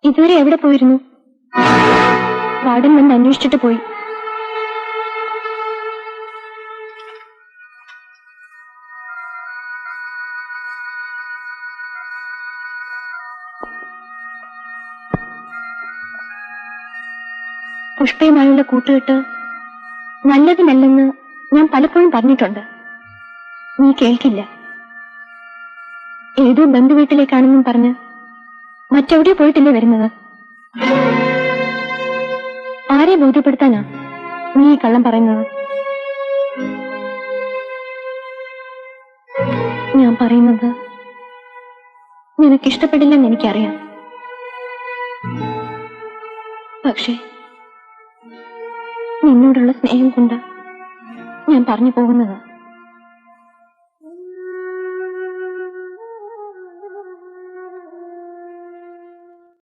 ഇതുവരെ എവിടെ പോയിരുന്നു? വാർഡൻ വന്ന് അന്വേഷിച്ചിട്ട് പോയി. പുഷ്പയുമായുള്ള കൂട്ടുകെട്ട് നല്ലതിനല്ലെന്ന് ഞാൻ പലപ്പോഴും പറഞ്ഞിട്ടുണ്ട്. നീ കേൾക്കില്ല. ഏതോ ബന്ധുവീട്ടിലേക്കാണെന്നും പറഞ്ഞ് മറ്റെവിടെ പോയിട്ടില്ലേ വരുന്നത്? ആരെ ബോധ്യപ്പെടുത്താനാ നീ ഈ കള്ളം പറയുന്നത്? ഞാൻ പറയുന്നത് നിനക്കിഷ്ടപ്പെടില്ലെന്ന് എനിക്കറിയാം. പക്ഷേ നിന്നോടുള്ള സ്നേഹം കൊണ്ട് ഞാൻ പറഞ്ഞു പോകുന്നത്.